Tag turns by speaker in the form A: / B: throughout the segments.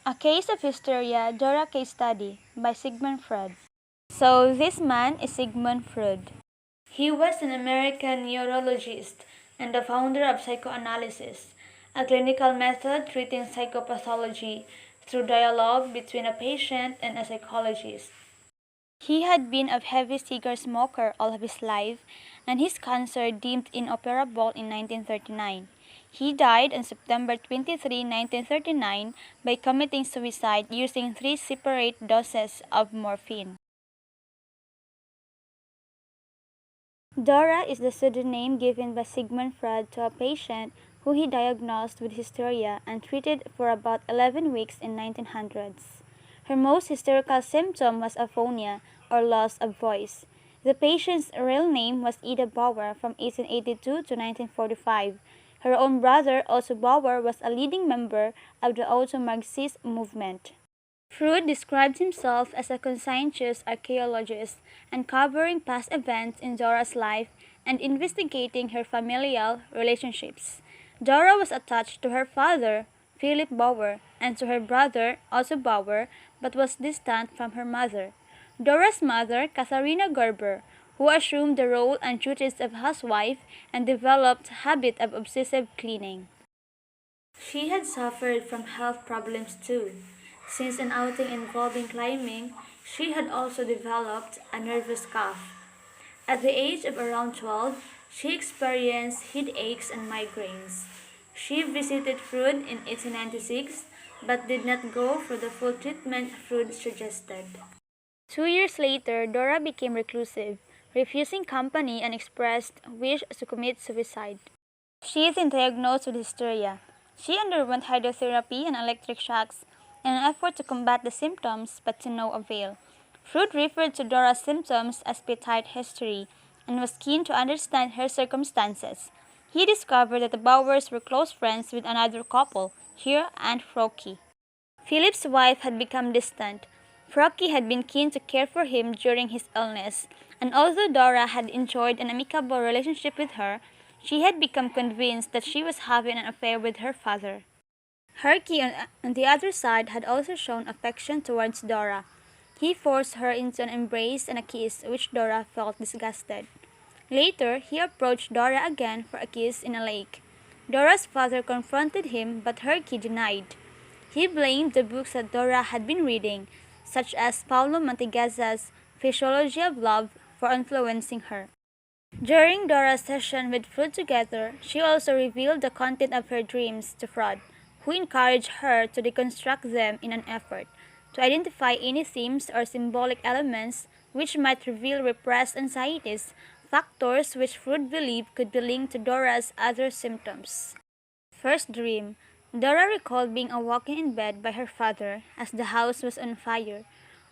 A: A Case of Hysteria, Dora Case Study by Sigmund Freud. So, this man is Sigmund Freud. He was an American neurologist and the founder of psychoanalysis, a clinical method treating psychopathology through dialogue between a patient and a psychologist. He had been a heavy cigar smoker all of his life, and his cancer deemed inoperable in 1939. He died on September 23, 1939, by committing suicide using three separate doses of morphine. Dora is the pseudonym given by Sigmund Freud to a patient who he diagnosed with hysteria and treated for about 11 weeks in 1900s. Her most hysterical symptom was aphonia, or loss of voice. The patient's real name was Ida Bauer from 1882 to 1945. Her own brother, Otto Bauer, was a leading member of the Automarxist movement. Freud described himself as a conscientious archaeologist, uncovering past events in Dora's life and investigating her familial relationships. Dora was attached to her father, Philip Bauer, and to her brother, Otto Bauer, but was distant from her mother. Dora's mother, Katharina Gerber, who assumed the role and duties of housewife and developed a habit of obsessive cleaning. She had suffered from health problems too. Since an outing involving climbing, she had also developed a nervous cough. At the age of around 12, she experienced headaches and migraines. She visited Freud in 1896 but did not go for the full treatment Freud suggested. 2 years later, Dora became reclusive, refusing company and expressed wish to commit suicide. She is then diagnosed with hysteria. She underwent hydrotherapy and electric shocks in an effort to combat the symptoms, but to no avail. Freud referred to Dora's symptoms as petite hysteria and was keen to understand her circumstances. He discovered that the Bowers were close friends with another couple, Hir and Froki. Philip's wife had become distant. Froki had been keen to care for him during his illness, and although Dora had enjoyed an amicable relationship with her, she had become convinced that she was having an affair with her father. Herky, on the other side, had also shown affection towards Dora. He forced her into an embrace and a kiss, which Dora felt disgusted. Later, he approached Dora again for a kiss in a lake. Dora's father confronted him, but Herky denied. He blamed the books that Dora had been reading, such as Paulo Mantegazza's Physiology of Love, for influencing her. During Dora's session with Freud together, she also revealed the content of her dreams to Freud, who encouraged her to deconstruct them in an effort to identify any themes or symbolic elements which might reveal repressed anxieties, factors which Freud believed could be linked to Dora's other symptoms. First dream. Dora recalled being awoken in bed by her father as the house was on fire.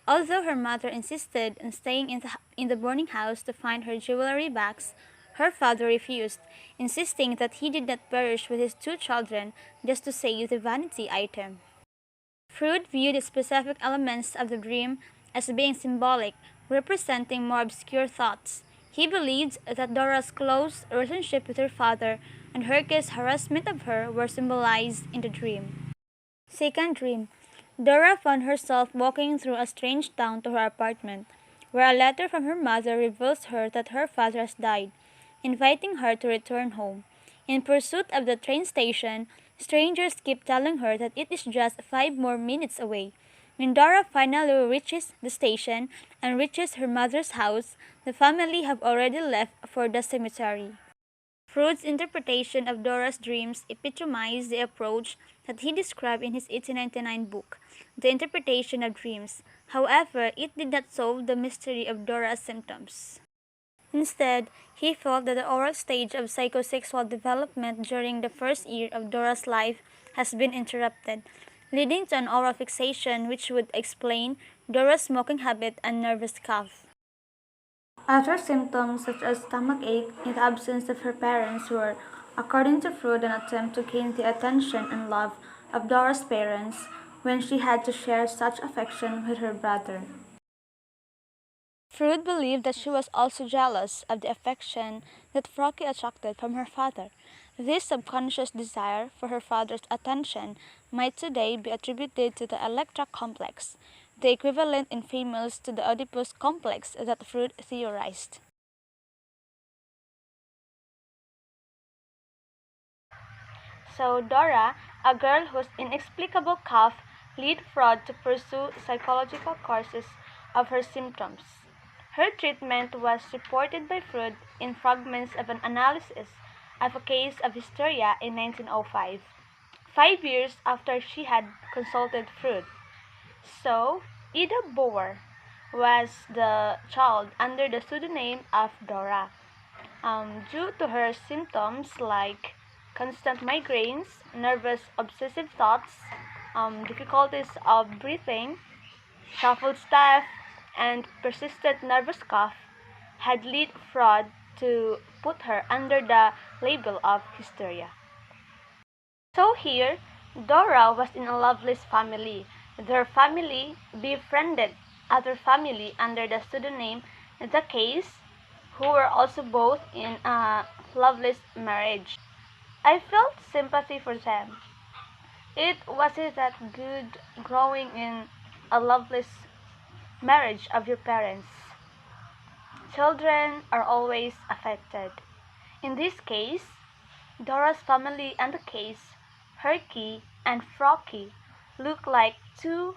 A: Although her mother insisted on staying in the burning house to find her jewelry box, her father refused, insisting that he did not perish with his two children just to save the vanity item. Freud viewed the specific elements of the dream as being symbolic, representing more obscure thoughts. He believed that Dora's close relationship with her father and Hercules' harassment of her were symbolized in the dream. Second dream. Dora found herself walking through a strange town to her apartment, where a letter from her mother reveals her that her father has died, inviting her to return home. In pursuit of the train station, strangers keep telling her that it is just 5 more minutes away. When Dora finally reaches the station and reaches her mother's house, the family have already left for the cemetery. Freud's interpretation of Dora's dreams epitomized the approach that he described in his 1899 book, The Interpretation of Dreams. However, it did not solve the mystery of Dora's symptoms. Instead, he felt that the oral stage of psychosexual development during the first year of Dora's life has been interrupted, leading to an oral fixation which would explain Dora's smoking habit and nervous cough. Other symptoms, such as stomachache in the absence of her parents, were, according to Freud, an attempt to gain the attention and love of Dora's parents when she had to share such affection with her brother. Freud believed that she was also jealous of the affection that Frauke attracted from her father. This subconscious desire for her father's attention might today be attributed to the Electra complex, the equivalent in females to the Oedipus complex that Freud theorized. So Dora, a girl whose inexplicable cough led Freud to pursue psychological causes of her symptoms. Her treatment was reported by Freud in fragments of an analysis of a case of hysteria in 1905, 5 years after she had consulted Freud. So, Ida Bauer was the child under the pseudonym of Dora. Due to her symptoms like constant migraines, nervous obsessive thoughts, difficulties of breathing, shuffled step, and persistent nervous cough, had led Freud to put her under the label of hysteria. So here, Dora was in a loveless family. Their family befriended other family under the pseudonym The Case, who were also both in a loveless marriage. I felt sympathy for them. It wasn't that good growing in a loveless marriage of your parents. Children are always affected. In this case, Dora's family and the case, Herky and Frocky, look like two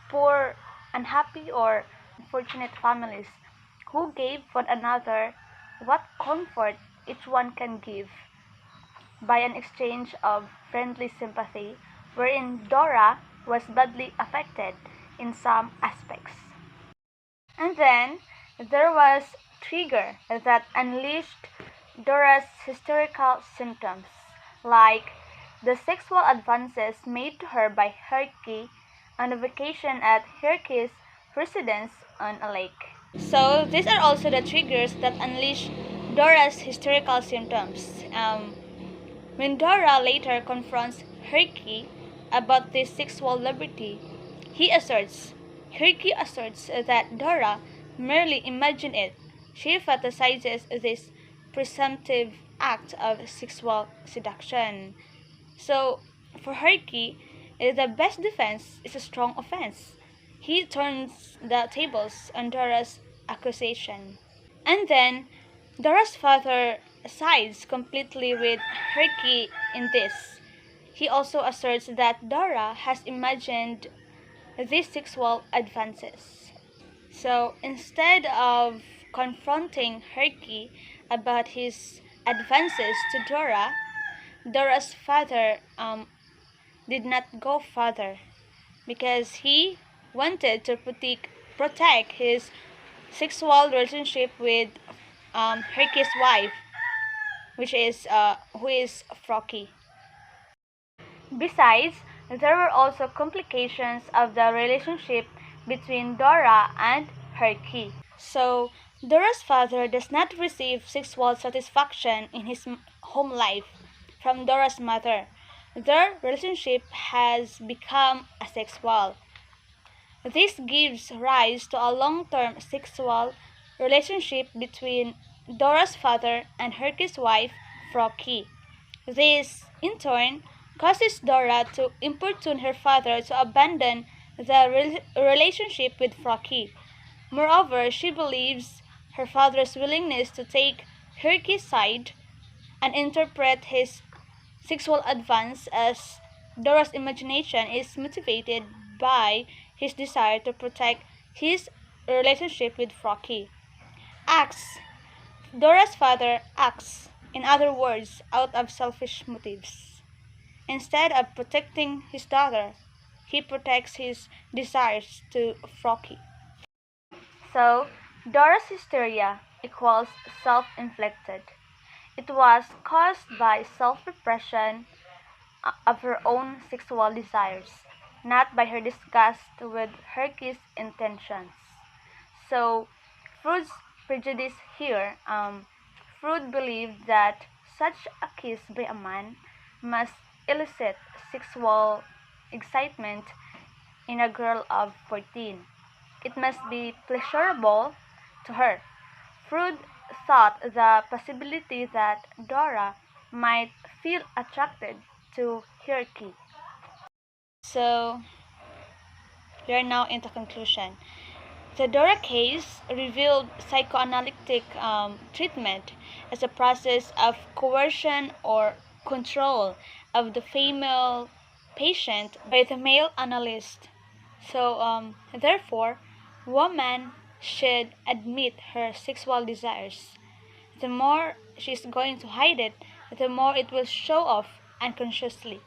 A: poor, unhappy, or unfortunate families who gave one another what comfort each one can give by an exchange of friendly sympathy, wherein Dora was badly affected in some aspects. And then there was trigger that unleashed Dora's hysterical symptoms, like the sexual advances made to her by Herky on a vacation at Herky's residence on a lake. So these are also the triggers that unleash Dora's hysterical symptoms. When Dora later confronts Herky about this sexual liberty, he asserts, Herky asserts that Dora merely imagined it. She fantasizes this presumptive act of sexual seduction. So, for Herky, the best defense is a strong offense. He turns the tables on Dora's accusation. And then, Dora's father sides completely with Herky in this. He also asserts that Dora has imagined these sexual advances. So instead of confronting Herky about his advances to Dora, Dora's father did not go further because he wanted to protect his sexual relationship with Herky's wife, which is who is Frocky. Besides, there were also complications of the relationship between Dora and Herky. So, Dora's father does not receive sexual satisfaction in his home life from Dora's mother. Their relationship has become asexual. This gives rise to a long-term sexual relationship between Dora's father and Herky's wife, Frocky. This, in turn, causes Dora to importune her father to abandon the relationship with Frocky. Moreover, she believes her father's willingness to take Herky's side and interpret his sexual advance as Dora's imagination is motivated by his desire to protect his relationship with Frocky. Acts. Dora's father acts, in other words, out of selfish motives. Instead of protecting his daughter, he protects his desires to Frocky. So, Dora's hysteria equals self-inflicted. It was caused by self-repression of her own sexual desires, not by her disgust with Herky's intentions. So, Freud's prejudice here, Freud believed that such a kiss by a man must elicit sexual excitement in a girl of 14. It must be pleasurable to her. Freud thought the possibility that Dora might feel attracted to hierarchy. So, we are now into conclusion. The Dora case revealed psychoanalytic treatment as a process of coercion or control of the female patient by the male analyst. So, therefore, woman should admit her sexual desires. The more she's going to hide it, the more it will show off unconsciously.